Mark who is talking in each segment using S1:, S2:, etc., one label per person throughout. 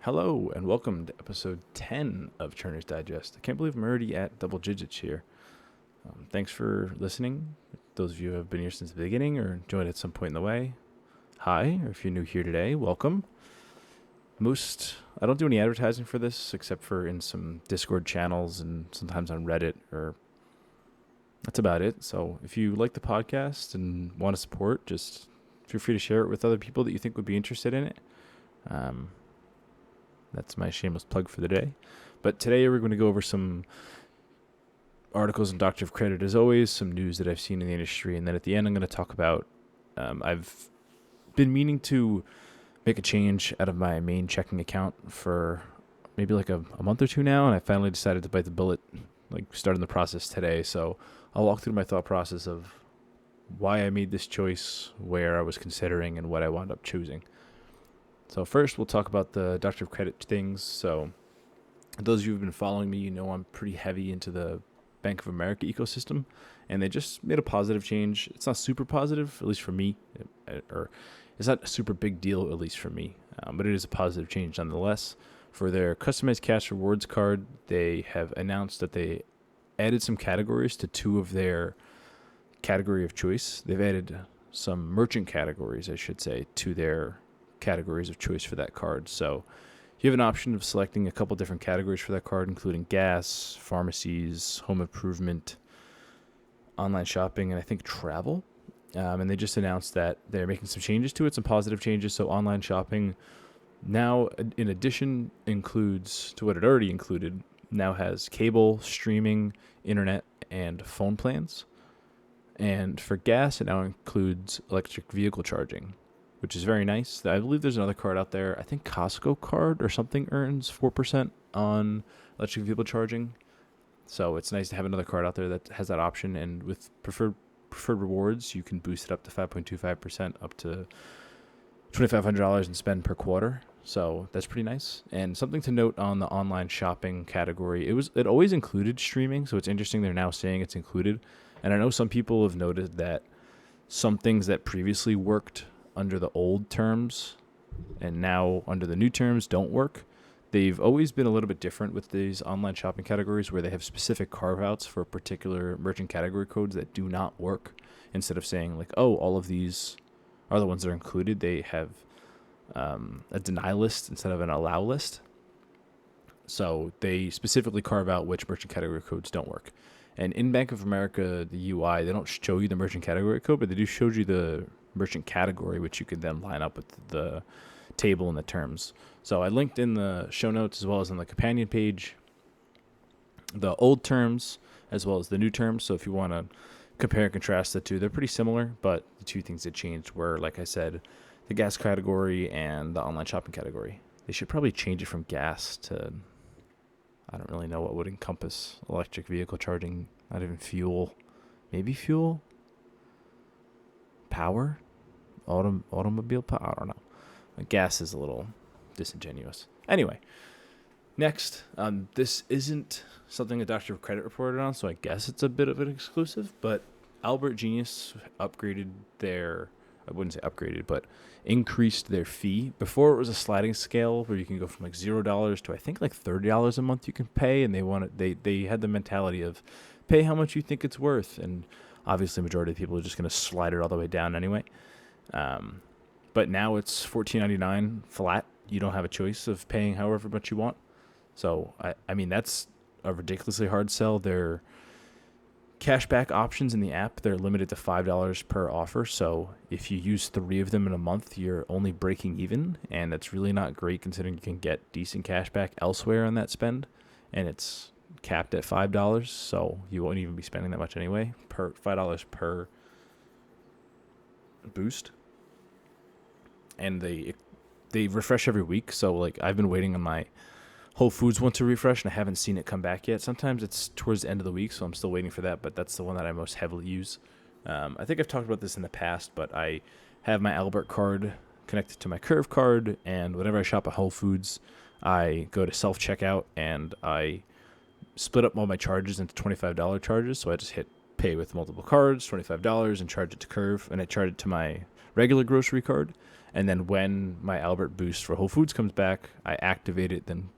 S1: Hello, and welcome to episode 10 of Turner's Digest. I can't believe I'm already at double digits here. Thanks for listening. Those of you who have been here since the beginning or joined at some point in the way, hi, or if you're new here today, welcome. I don't do any advertising for this except for in some Discord channels and sometimes on Reddit, or that's about it. So if you like the podcast and want to support, just feel free to share it with other people that you think would be interested in it. That's my shameless plug for the day. But today we're going to go over some articles in Doctor of Credit, as always, some news that I've seen in the industry, and then at the end I'm going to talk about, I've been meaning to make a change out of my main checking account for maybe like a month or two now, and I finally decided to bite the bullet, like starting the process today. So I'll walk through my thought process of why I made this choice, where I was considering, and what I wound up choosing. So first, we'll talk about the Doctor of Credit things. So those of you who've been following me, you know I'm pretty heavy into the Bank of America ecosystem, and they just made a positive change. It's not super positive, at least for me, or it's not a super big deal, at least for me, but it is a positive change nonetheless. For their customized cash rewards card, they have announced that they added some categories to two of their category of choice. They've added some merchant categories, I should say, to their categories of choice for that card. So you have an option of selecting a couple different categories for that card, including gas, pharmacies, home improvement, online shopping, and I think travel. And they just announced that they're making some changes to it, some positive changes. So online shopping now, in addition, includes to what it already included, now has cable, streaming, internet, and phone plans. And for gas, it now includes electric vehicle charging, which is very nice. I believe there's another card out there. I think Costco card or something earns 4% on electric vehicle charging. So it's nice to have another card out there that has that option. And with preferred rewards, you can boost it up to 5.25%, up to $2,500 in spend per quarter. So that's pretty nice. And something to note on the online shopping category, it always included streaming. So it's interesting they're now saying it's included. And I know some people have noted that some things that previously worked under the old terms and now under the new terms don't work. They've always been a little bit different with these online shopping categories where they have specific carve-outs for particular merchant category codes that do not work. Instead of saying like, oh, all of these are the ones that are included, they have a deny list instead of an allow list. So they specifically carve out which merchant category codes don't work. And in Bank of America, the UI, they don't show you the merchant category code, but they do show you the merchant category, which you can then line up with the table and the terms. So I linked in the show notes as well as on the companion page the old terms as well as the new terms. So if you want to compare and contrast the two, they're pretty similar, but the two things that changed were, like I said, the gas category and the online shopping category. They should probably change it from gas to, I don't really know what would encompass electric vehicle charging, not even fuel. Maybe fuel? Power? Automobile power? I don't know. Gas is a little disingenuous. Anyway, next, this isn't something a Doctor of Credit reported on, so I guess it's a bit of an exclusive, but Albert Genius upgraded their, I wouldn't say upgraded, but increased their fee. Before it was a sliding scale where you can go from like $0 to I think like $30 a month you can pay, and they had the mentality of pay how much you think it's worth, and obviously majority of people are just going to slide it all the way down anyway. But now it's $14.99 flat. You don't have a choice of paying however much you want. So I mean that's a ridiculously hard sell. Their cashback options in the app, they're limited to $5 per offer. So if you use 3 of them in a month, you're only breaking even, and that's really not great considering you can get decent cashback elsewhere on that spend, and it's capped at $5. So you won't even be spending that much anyway. $5 per boost. And they refresh every week. So like I've been waiting on my Whole Foods one to refresh, and I haven't seen it come back yet. Sometimes it's towards the end of the week, so I'm still waiting for that, but that's the one that I most heavily use. I think I've talked about this in the past, but I have my Albert card connected to my Curve card, and whenever I shop at Whole Foods, I go to self-checkout, and I split up all my charges into $25 charges, so I just hit pay with multiple cards, $25, and charge it to Curve, and I charge it to my regular grocery card. And then when my Albert boost for Whole Foods comes back, I activate it, then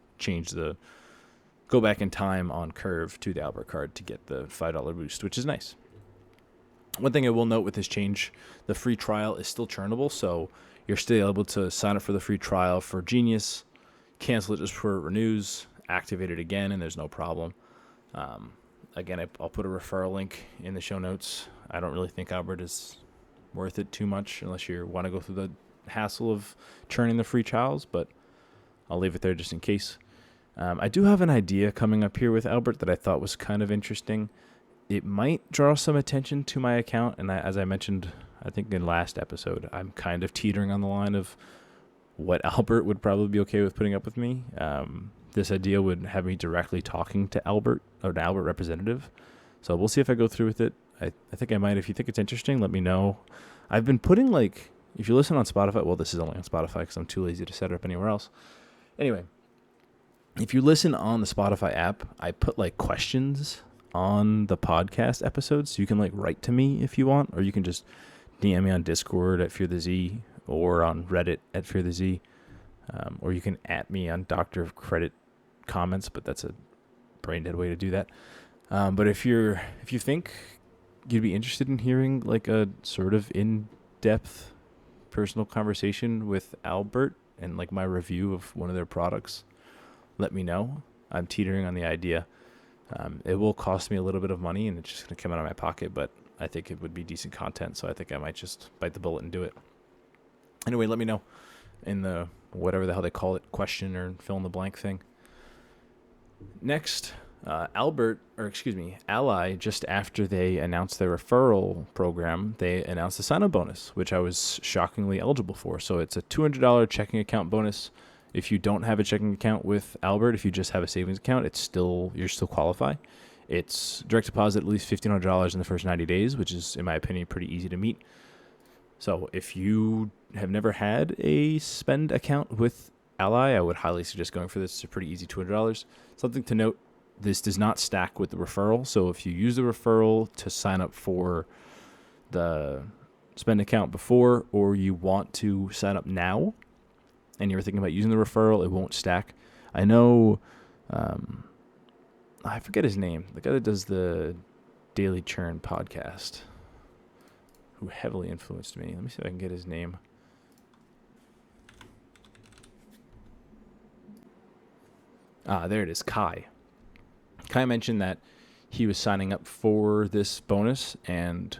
S1: go back in time on Curve to the Albert card to get the $5 boost, which is nice. One thing I will note with this change, the free trial is still churnable, so you're still able to sign up for the free trial for Genius, cancel it just before it renews, activate it again, and there's no problem. Again, I'll put a referral link in the show notes. I don't really think Albert is worth it too much unless you want to go through the hassle of churning the free trials, but I'll leave it there just in case. I do have an idea coming up here with Albert that I thought was kind of interesting. It might draw some attention to my account, and as I mentioned, I think in last episode, I'm kind of teetering on the line of what Albert would probably be okay with putting up with me. This idea would have me directly talking to Albert, or an Albert representative. So we'll see if I go through with it. I think I might. If you think it's interesting, let me know. I've been putting, if you listen on Spotify, well, this is only on Spotify because I'm too lazy to set it up anywhere else. Anyway, if you listen on the Spotify app, I put questions on the podcast episodes, so you can write to me if you want, or you can just DM me on Discord at Fear the Z, or on Reddit at Fear the Z, or you can @ me on Doctor of Credit comments, but that's a brain dead way to do that. But if you think you'd be interested in hearing a sort of in-depth personal conversation with Albert and my review of one of their products, let me know. I'm teetering on the idea. It will cost me a little bit of money, and it's just going to come out of my pocket, but I think it would be decent content, so I think I might just bite the bullet and do it. Anyway, let me know in the whatever the hell they call it, question or fill in the blank thing. Next, Ally, just after they announced their referral program, they announced a sign-up bonus, which I was shockingly eligible for. So it's a $200 checking account bonus. If you don't have a checking account with Albert, if you just have a savings account, you're still qualify. It's direct deposit at least $1,500 in the first 90 days, which is, in my opinion, pretty easy to meet. So if you have never had a spend account with Ally, I would highly suggest going for this. It's a pretty easy $200. Something to note, this does not stack with the referral. So if you use the referral to sign up for the spend account before, or you want to sign up now, and you're thinking about using the referral, it won't stack. I know, I forget his name, the guy that does the Daily Churn podcast, who heavily influenced me. Let me see if I can get his name. There it is, Kai. Kai mentioned that he was signing up for this bonus, and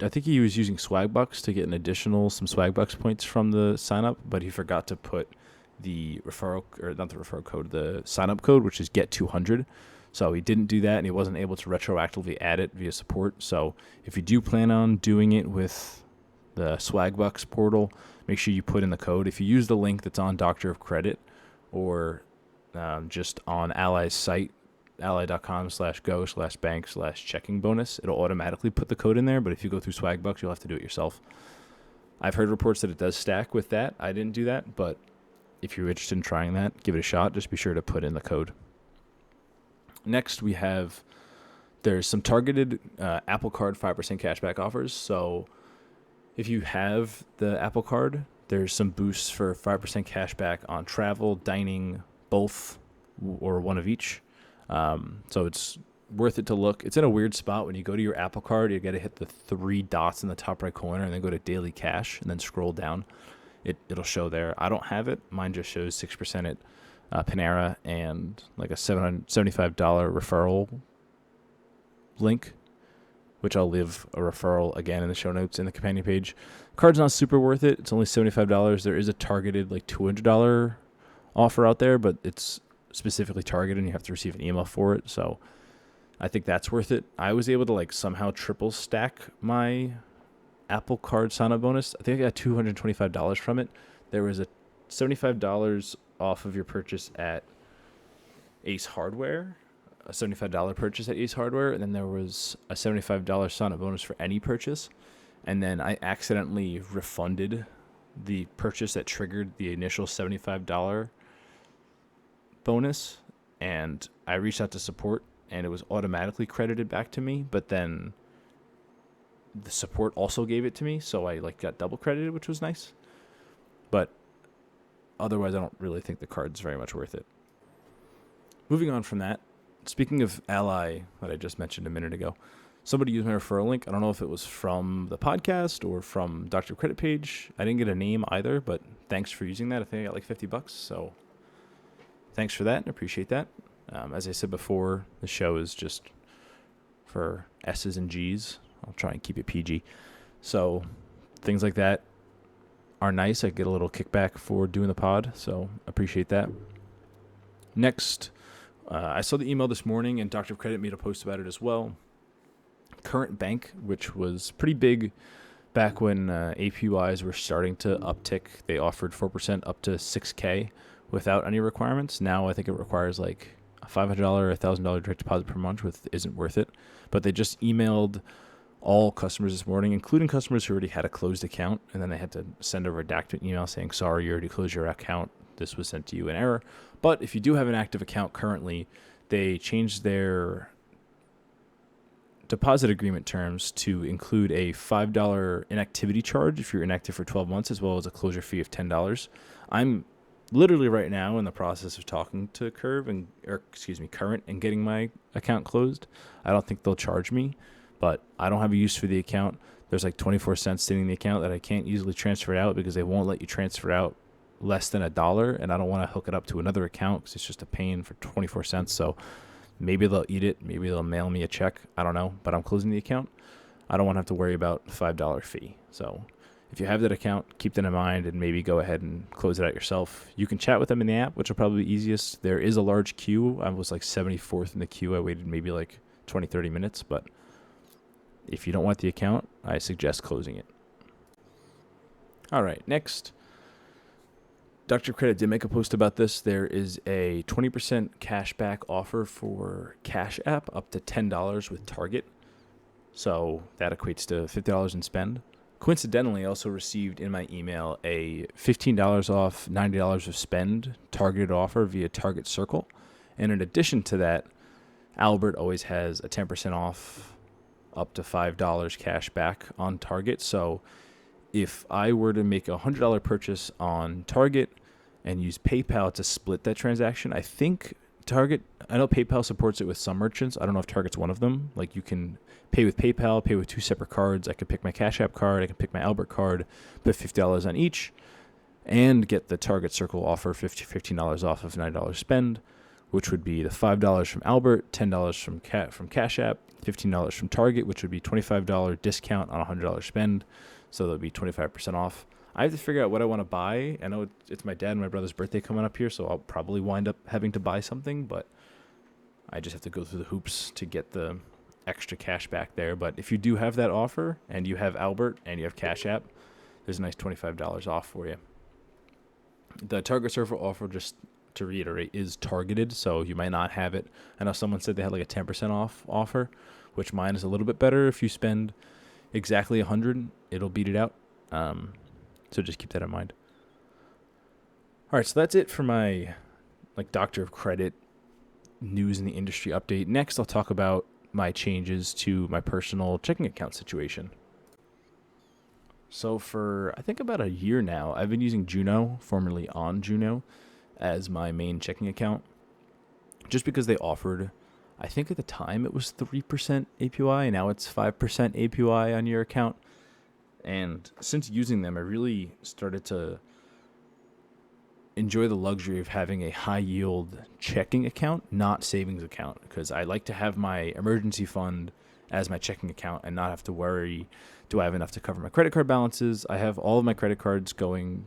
S1: I think he was using Swagbucks to get some Swagbucks points from the sign up, but he forgot to put the the sign up code, which is get200. So he didn't do that, and he wasn't able to retroactively add it via support. So if you do plan on doing it with the Swagbucks portal, make sure you put in the code. If you use the link that's on Doctor of Credit, or just on Ally's site, ally.com/go/bank/checking bonus, it'll automatically put the code in there. But if you go through Swagbucks, you'll have to do it yourself. I've heard reports that it does stack with that. I didn't do that, but if you're interested in trying that, give it a shot. Just be sure to put in the code. Next, there's some targeted Apple Card 5% cashback offers. So if you have the Apple Card, there's some boosts for 5% cashback on travel, dining, both, or one of each. So it's worth it to look. It's in a weird spot. When you go to your Apple Card, you got to hit the 3 dots in the top right corner and then go to Daily Cash and then scroll down. It'll show there. I don't have it. Mine just shows 6% at Panera and a $775 referral link, which I'll leave a referral again in the show notes in the companion page. Card's not super worth it. It's only $75. There is a targeted $200 offer out there, but it's specifically targeted and you have to receive an email for it. So I think that's worth it. I was able to somehow triple stack my Apple Card sign-up bonus. I think I got $225 from it. There was a $75 off of your purchase at Ace Hardware, a $75 purchase at Ace Hardware, and then there was a $75 sign-up bonus for any purchase. And then I accidentally refunded the purchase that triggered the initial $75 bonus, and I reached out to support, and it was automatically credited back to me, but then the support also gave it to me, so I got double credited, which was nice. but otherwise I don't really think the card's very much worth it. Moving on from that, speaking of Ally that I just mentioned a minute ago, somebody used my referral link. I don't know if it was from the podcast or from Dr. Credit page. I didn't get a name either, but thanks for using that. I think I got like $50, so thanks for that. I appreciate that. As I said before, the show is just for S's and G's. I'll try and keep it PG. So things like that are nice. I get a little kickback for doing the pod, so appreciate that. Next, I saw the email this morning, and Dr. Credit made a post about it as well. Current Bank, which was pretty big back when APYs were starting to uptick. They offered 4% up to $6,000 without any requirements. Now I think it requires like a $500 or $1,000 direct deposit per month, which isn't worth it. But they just emailed all customers this morning, including customers who already had a closed account, and then they had to send a redacted email saying, sorry, you already closed your account. This was sent to you in error. But if you do have an active account currently, they changed their deposit agreement terms to include a $5 inactivity charge if you're inactive for 12 months, as well as a closure fee of $10. I'm literally right now in the process of talking to Current and getting my account closed. I don't think they'll charge me, but I don't have a use for the account. There's like 24 cents sitting in the account that I can't easily transfer out because they won't let you transfer out less than $1, and I don't want to hook it up to another account because it's just a pain for 24 cents. So maybe they'll eat it. Maybe they'll mail me a check. I don't know, but I'm closing the account. I don't want to have to worry about the $5 fee. So if you have that account, keep that in mind and maybe go ahead and close it out yourself. You can chat with them in the app, which will probably be easiest. There is a large queue. I was like 74th in the queue. I waited maybe like 20, 30 minutes, but if you don't want the account, I suggest closing it. All right, next. Dr. Credit did make a post about this. There is a 20% cashback offer for Cash App up to $10 with Target. So that equates to $50 in spend. Coincidentally, I also received in my email a $15 off $90 of spend targeted offer via Target Circle. And in addition to that, Albert always has a 10% off up to $5 cash back on Target. So if I were to make a $100 purchase on Target and use PayPal to split that transaction, I think Target, I know PayPal supports it with some merchants. I don't know if Target's one of them. Like you can pay with PayPal, pay with 2 separate cards. I could pick my Cash App card. I can pick my Albert card, put $50 on each, and get the Target Circle offer, $15 off of $9 spend, which would be the $5 from Albert, $10 from Cash App, $15 from Target, which would be $25 discount on a $100 spend. So that would be 25% off. I have to figure out what I want to buy. I know it's my dad and my brother's birthday coming up here, so I'll probably wind up having to buy something, but I just have to go through the hoops to get the extra cash back there. But if you do have that offer and you have Albert and you have Cash App, there's a nice $25 off for you. The Target Circle offer, just to reiterate, is targeted, so you might not have it. I know someone said they had like a 10% off offer, which mine is a little bit better. If you spend exactly $100, it'll beat it out. So just keep that in mind. All right, so that's it for my Doctor of Credit news in the industry update. Next, I'll talk about my changes to my personal checking account situation. So for, I think about a year now, I've been using Juno, formerly on Juno, as my main checking account, just because they offered, I think at the time it was 3% APY, and now it's 5% APY on your account. And since using them, I really started to enjoy the luxury of having a high yield checking account, not savings account, because I like to have my emergency fund as my checking account and not have to worry, do I have enough to cover my credit card balances? I have all of my credit cards going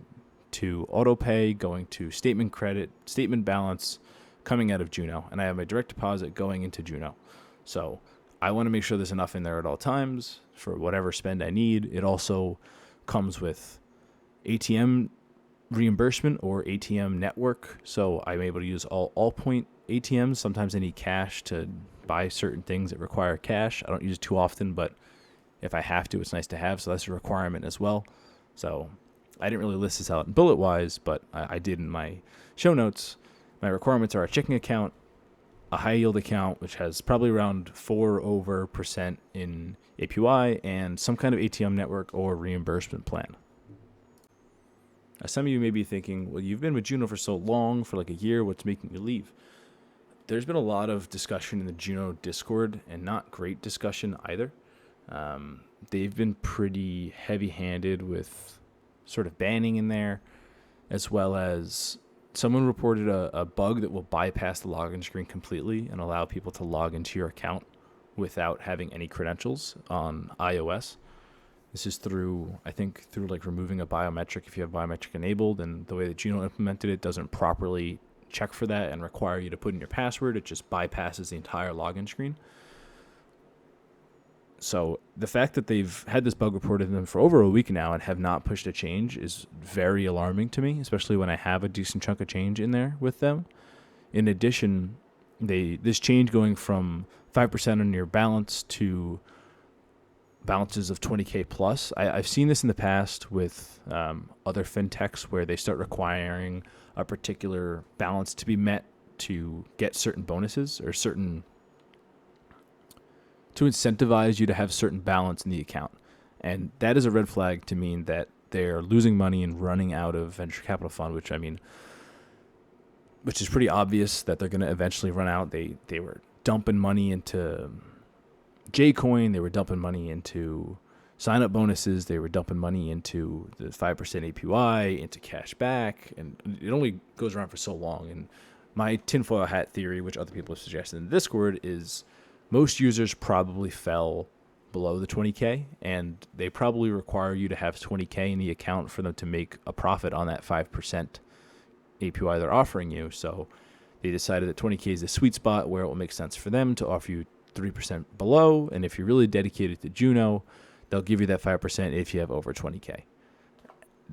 S1: to auto pay, going to statement credit, statement balance coming out of Juno, and I have my direct deposit going into Juno. So I want to make sure there's enough in there at all times for whatever spend I need. It also comes with ATM reimbursement or ATM network, so I'm able to use all point ATMs. Sometimes I need cash to buy certain things that require cash. I don't use it too often, but if I have to, it's nice to have, so that's a requirement as well. So I didn't really list this out bullet-wise, but I did in my show notes. My requirements are a checking account, a high-yield account, which has probably around 4% in APY, and some kind of ATM network or reimbursement plan. Some of you may be thinking, well, you've been with Juno for so long, for like a year, what's making you leave? There's been a lot of discussion in the Juno Discord, and not great discussion either. They've been pretty heavy-handed with sort of banning in there, as well as someone reported a bug that will bypass the login screen completely and allow people to log into your account without having any credentials on iOS. This is through like removing a biometric if you have biometric enabled, and the way that Juno implemented it doesn't properly check for that and require you to put in your password. It just bypasses the entire login screen. So the fact that they've had this bug reported to them for over a week now and have not pushed a change is very alarming to me, especially when I have a decent chunk of change in there with them. In addition, this change going from 5% on your balance to balances of 20K plus. I've seen this in the past with other fintechs where they start requiring a particular balance to be met to get certain bonuses or to incentivize you to have certain balance in the account. And that is a red flag to mean that they're losing money and running out of venture capital fund, which is pretty obvious that they're going to eventually run out. They were dumping money into Jcoin, they were dumping money into sign-up bonuses, they were dumping money into the 5% APY, into cash back, and it only goes around for so long. And my tinfoil hat theory, which other people have suggested in the Discord, is most users probably fell below the 20K, and they probably require you to have 20K in the account for them to make a profit on that 5% APY they're offering you. So they decided that 20K is the sweet spot where it will make sense for them to offer you 3% below, and if you're really dedicated to Juno, they'll give you that 5% if you have over 20K.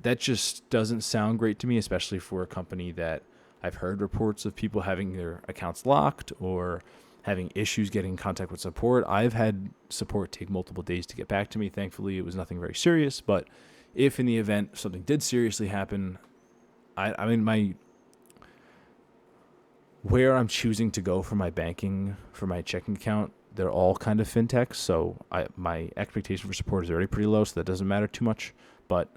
S1: That just doesn't sound great to me, especially for a company that I've heard reports of people having their accounts locked or having issues getting in contact with support. I've had support take multiple days to get back to me. Thankfully, it was nothing very serious, but if in the event something did seriously happen, where I'm choosing to go for my banking, for my checking account, they're all kind of fintechs, so my expectation for support is already pretty low, so that doesn't matter too much. But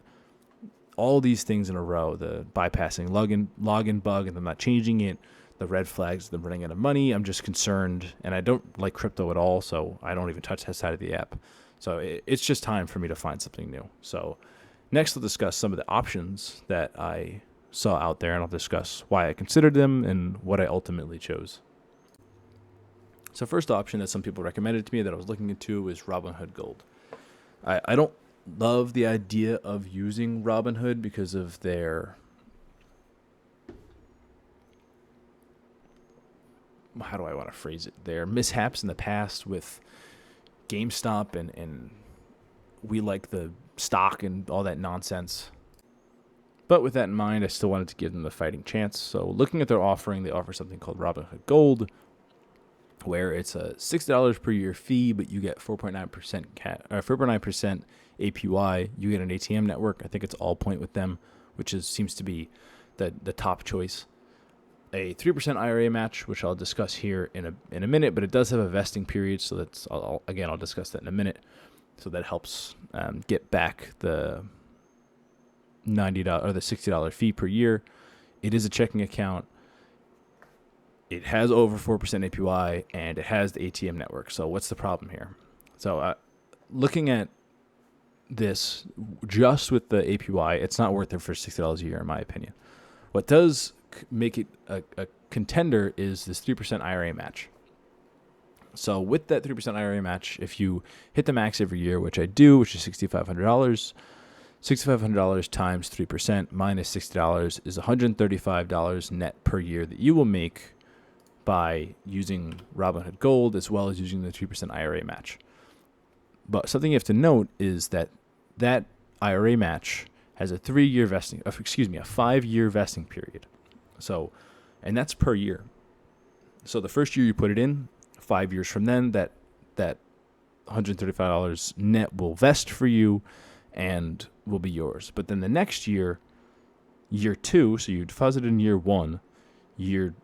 S1: all these things in a row, the bypassing login bug and them not changing it, the red flags, them running out of money, I'm just concerned, and I don't like crypto at all, so I don't even touch that side of the app. So it's just time for me to find something new. So next, we'll discuss some of the options that I saw out there, and I'll discuss why I considered them and what I ultimately chose. So first option that some people recommended to me that I was looking into was Robinhood Gold. I don't love the idea of using Robinhood because of their, how do I want to phrase it, their mishaps in the past with GameStop and we like the stock and all that nonsense. But with that in mind, I still wanted to give them the fighting chance. So looking at their offering, they offer something called Robinhood Gold, where it's a $60 per year fee, but you get 4.9% APY. You get an ATM network. I think it's all point with them, which seems to be the top choice. A 3% IRA match, which I'll discuss here in a minute, but it does have a vesting period, so I'll discuss that in a minute. So that helps get back the $90 or the $60 fee per year. It is a checking account. It has over 4% APY, and it has the ATM network. So what's the problem here? So looking at this just with the APY, it's not worth it for $60 a year, in my opinion. What does make it a contender is this 3% IRA match. So with that 3% IRA match, if you hit the max every year, which I do, which is $6,500, $6,500 times 3% minus $60 is $135 net per year that you will make by using Robinhood Gold as well as using the 3% IRA match. But something you have to note is that IRA match has a 5-year vesting period. So, and that's per year. So the first year you put it in, 5 years from then, that $135 net will vest for you and will be yours. But then the next year, year 2, so you deposit in year 1, year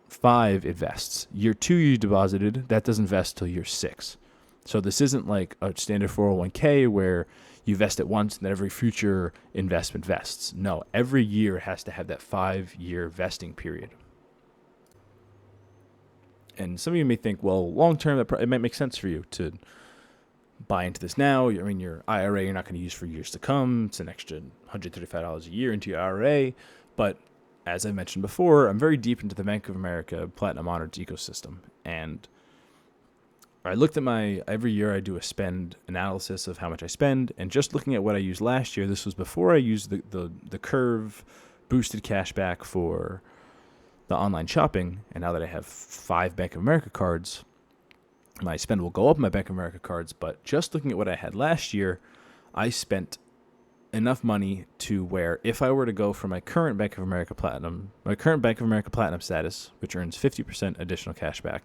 S1: 5 it vests. Year 2 you deposited, that doesn't vest till year 6. So this isn't like a standard 401k where you vest it once and then every future investment vests. No, every year it has to have that 5-year vesting period. And some of you may think, well, long term, it might make sense for you to buy into this now. I mean, your IRA you're not going to use for years to come. It's an extra $135 a year into your IRA. But as I mentioned before, I'm very deep into the Bank of America Platinum Honors ecosystem. And I looked at every year I do a spend analysis of how much I spend. And just looking at what I used last year, this was before I used the Curve boosted cashback for the online shopping. And now that I have 5 Bank of America cards, my spend will go up my Bank of America cards, but just looking at what I had last year, I spent enough money to where if I were to go from my current Bank of America Platinum status, which earns 50% additional cash back,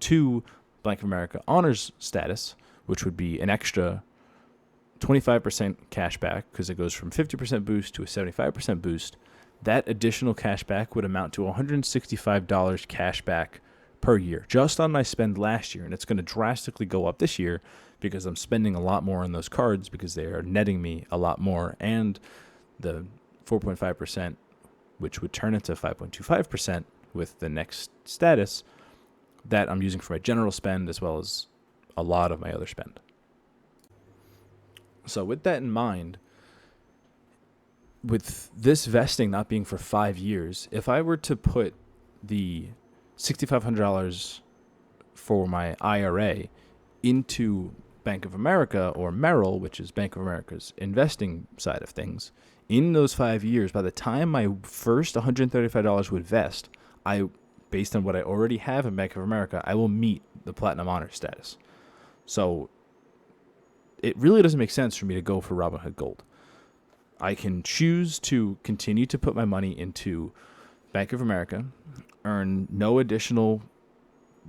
S1: to Bank of America Honors status, which would be an extra 25% cash back because it goes from 50% boost to a 75% boost, that additional cash back would amount to $165 cash back per year, just on my spend last year. And it's going to drastically go up this year because I'm spending a lot more on those cards because they are netting me a lot more. And the 4.5%, which would turn into 5.25% with the next status, that I'm using for my general spend as well as a lot of my other spend. So with that in mind, with this vesting not being for 5 years, if I were to put the $6,500 for my IRA into Bank of America or Merrill, which is Bank of America's investing side of things, in those 5 years, by the time my first $135 would vest, based on what I already have in Bank of America, I will meet the Platinum Honor status. So it really doesn't make sense for me to go for Robinhood Gold. I can choose to continue to put my money into Bank of America, earn no additional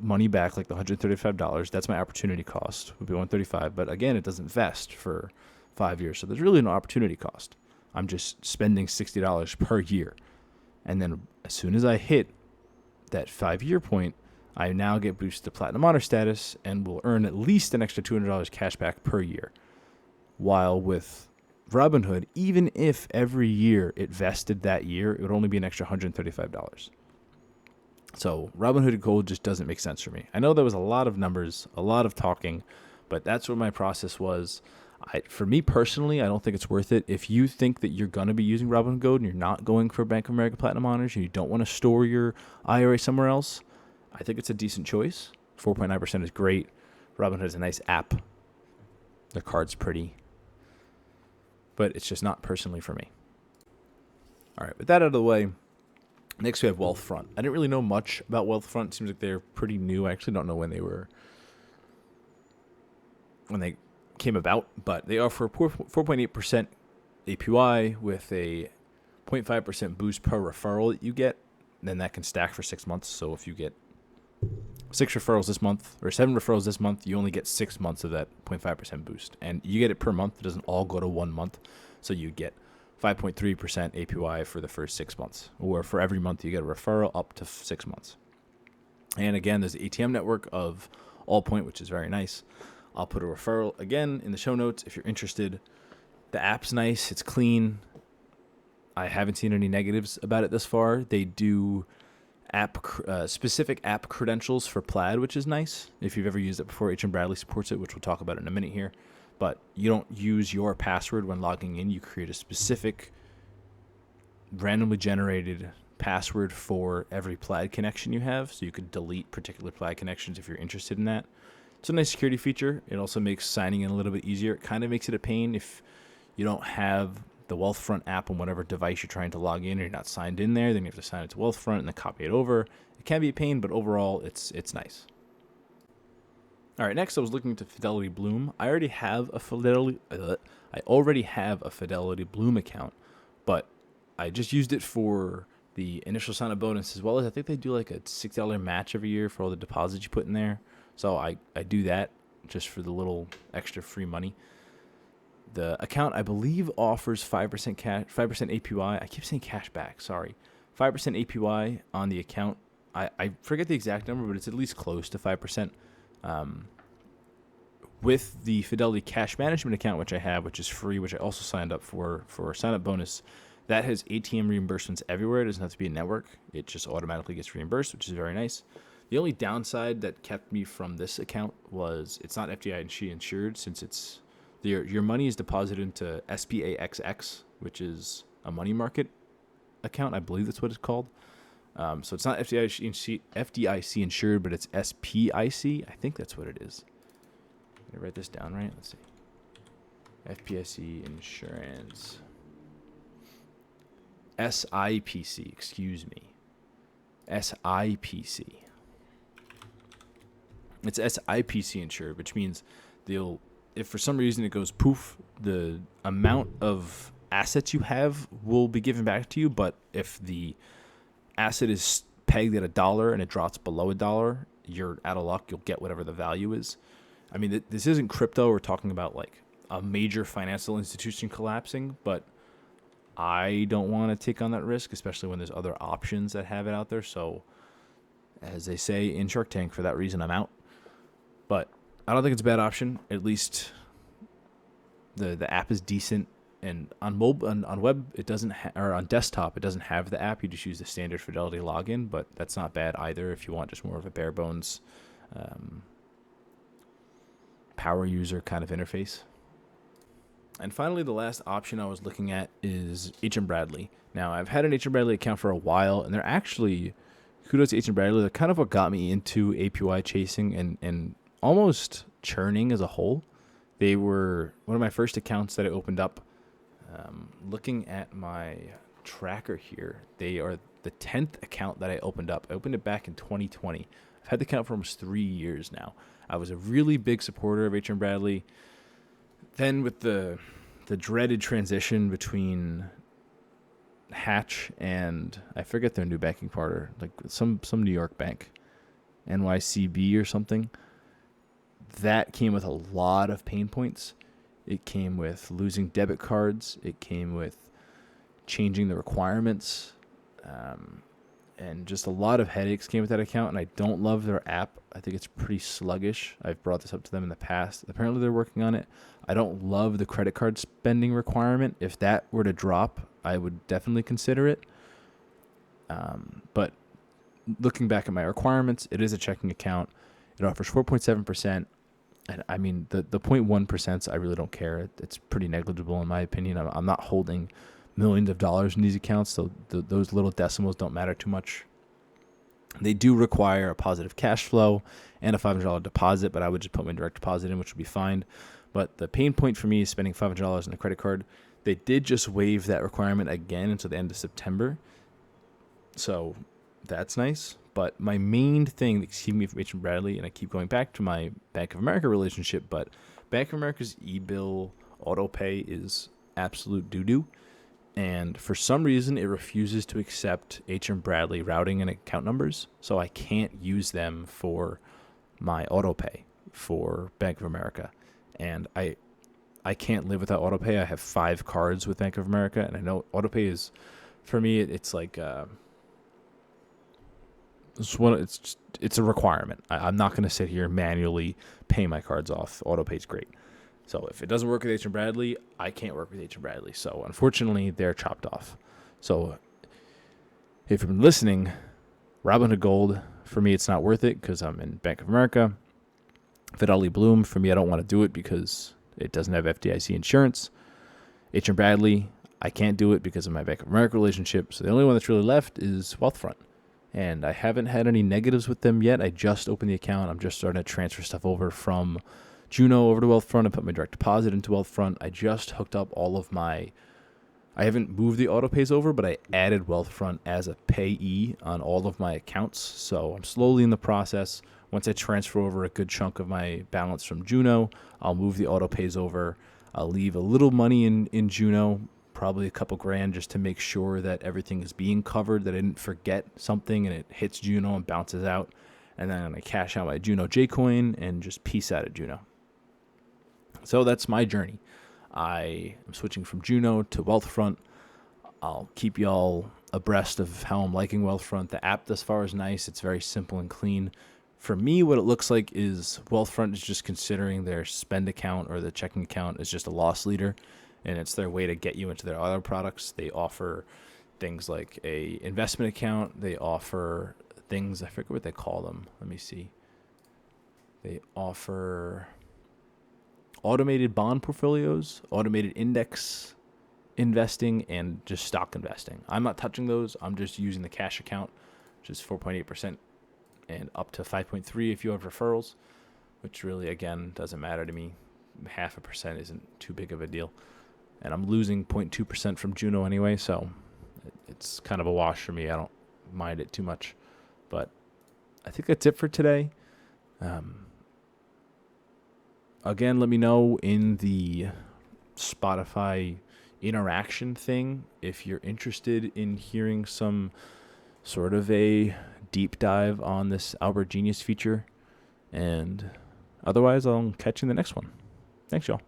S1: money back like the $135. That's my opportunity cost, would be $135. But again, it doesn't vest for 5 years. So there's really no opportunity cost. I'm just spending $60 per year. And then as soon as I hit that 5-year point, I now get boosted to Platinum Honor status and will earn at least an extra $200 cash back per year. While with Robinhood, even if every year it vested that year, it would only be an extra $135. So Robinhood Gold just doesn't make sense for me. I know that was a lot of numbers, a lot of talking, but that's what my process was. For me personally, I don't think it's worth it. If you think that you're going to be using Robinhood Gold and you're not going for Bank of America Platinum Honors and you don't want to store your IRA somewhere else, I think it's a decent choice. 4.9% is great. Robinhood is a nice app. Their card's pretty. But it's just not personally for me. All right, with that out of the way, next we have Wealthfront. I didn't really know much about Wealthfront. It seems like they're pretty new. I actually don't know when they came about, but they offer 4.8% APY with a 0.5% boost per referral that you get. Then that can stack for 6 months. So if you get 6 referrals this month or 7 referrals this month, you only get 6 months of that 0.5% boost. And you get it per month. It doesn't all go to 1 month. So you get 5.3% APY for the first 6 months. Or for every month, you get a referral up to 6 months. And again, there's the ATM network of Allpoint, which is very nice. I'll put a referral again in the show notes if you're interested. The app's nice. It's clean. I haven't seen any negatives about it thus far. They do specific app credentials for Plaid, which is nice. If you've ever used it before, H. Bradley supports it, which we'll talk about in a minute here. But you don't use your password when logging in. You create a specific randomly generated password for every Plaid connection you have. So you could delete particular Plaid connections if you're interested in that. It's a nice security feature. It also makes signing in a little bit easier. It kind of makes it a pain if you don't have the Wealthfront app on whatever device you're trying to log in or you're not signed in there. Then you have to sign it to Wealthfront and then copy it over. It can be a pain, but overall, it's nice. All right, next I was looking to Fidelity Bloom. I already have a Fidelity Bloom account, but I just used it for the initial sign-up bonus as well as I think they do like a $6 match every year for all the deposits you put in there. So I do that just for the little extra free money. The account, I believe, offers 5% APY. I keep saying cash back, sorry. 5% APY on the account. I forget the exact number, but it's at least close to 5%. with the Fidelity Cash Management account, which I have, which is free, which I also signed up for a sign-up bonus, that has ATM reimbursements everywhere. It doesn't have to be a network. It just automatically gets reimbursed, which is very nice. The only downside that kept me from this account was it's not FDIC insured, since it's your money is deposited into SPAXX, which is a money market account. I believe that's what it's called. So it's not FDIC insured, but it's SPIC. I think that's what it is. Did I write this down right? Let's see. FPIC insurance. SIPC, excuse me. SIPC. It's SIPC insured, which means if for some reason it goes poof, the amount of assets you have will be given back to you. But if the asset is pegged at $1 and it drops below $1, you're out of luck. You'll get whatever the value is. I mean, this isn't crypto. We're talking about like a major financial institution collapsing, but I don't want to take on that risk, especially when there's other options that have it out there. So, as they say in Shark Tank, for that reason, I'm out. But I don't think it's a bad option. At least the app is decent, and on mobile, on web, it doesn't, or on desktop, it doesn't have the app. You just use the standard Fidelity login, but that's not bad either if you want just more of a bare bones power user kind of interface. And finally, the last option I was looking at is H. Bradley. Now, I've had an H. Bradley account for a while, and they're actually, kudos to H. Bradley, they're kind of what got me into APY chasing and almost churning as a whole. They were one of my first accounts that I opened up. Looking at my tracker here, they are the 10th account that I opened up. I opened it back in 2020. I've had the account for almost 3 years now. I was a really big supporter of H. Bradley. Then with the dreaded transition between Hatch and I forget their new banking partner, like some New York bank, NYCB or something, that came with a lot of pain points. It came with losing debit cards. It came with changing the requirements, and just a lot of headaches came with that account. And I don't love their app. I think it's pretty sluggish. I've brought this up to them in the past. Apparently they're working on it. I don't love the credit card spending requirement. If that were to drop, I would definitely consider it. But looking back at my requirements, it is a checking account. It offers 4.7%. And I mean, the 0.1%, I really don't care. It's pretty negligible in my opinion. I'm not holding millions of dollars in these accounts, so those little decimals don't matter too much. They do require a positive cash flow and a $500 deposit, but I would just put my direct deposit in, which would be fine. But the pain point for me is spending $500 on a credit card. They did just waive that requirement again until the end of September, so that's nice. But my main thing that's keeping me from H. Bradley, and I keep going back to my Bank of America relationship, but Bank of America's e-bill auto pay is absolute doo-doo. And for some reason, it refuses to accept H. Bradley routing and account numbers, so I can't use them for my auto pay for Bank of America. And I can't live without auto pay. I have 5 cards with Bank of America, and I know auto pay is, for me, it's like it's a requirement. I'm not going to sit here and manually pay my cards off. Auto pay's great. So if it doesn't work with H. Bradley, I can't work with H. Bradley. So unfortunately, they're chopped off. So if you've been listening, Robinhood Gold, for me, it's not worth it because I'm in Bank of America. Fidelity Bloom, for me, I don't want to do it because it doesn't have FDIC insurance. H. Bradley, I can't do it because of my Bank of America relationship. So the only one that's really left is Wealthfront. And I haven't had any negatives with them yet. I just opened the account. I'm just starting to transfer stuff over from Juno over to Wealthfront and put my direct deposit into Wealthfront. I just hooked up all of my, I haven't moved the auto pays over, but I added Wealthfront as a payee on all of my accounts. So I'm slowly in the process. Once I transfer over a good chunk of my balance from Juno, I'll move the auto pays over. I'll leave a little money in Juno, probably a couple grand, just to make sure that everything is being covered, that I didn't forget something and it hits Juno and bounces out. And then I cash out my Juno J-Coin and just peace out of Juno. So that's my journey. I am switching from Juno to Wealthfront. I'll keep y'all abreast of how I'm liking Wealthfront. The app thus far is nice. It's very simple and clean. For me, what it looks like is Wealthfront is just considering their spend account or the checking account as just a loss leader, and it's their way to get you into their other products. They offer things like a investment account. They offer things, I forget what they call them. Let me see. They offer automated bond portfolios, automated index investing, and just stock investing. I'm not touching those. I'm just using the cash account, which is 4.8% and up to 5.3 if you have referrals, which really, again, doesn't matter to me. 0.5% isn't too big of a deal. And I'm losing 0.2% from Juno anyway, so it's kind of a wash for me. I don't mind it too much. But I think that's it for today. Again, let me know in the Spotify interaction thing if you're interested in hearing some sort of a deep dive on this Albert Genius feature. And otherwise, I'll catch you in the next one. Thanks, y'all.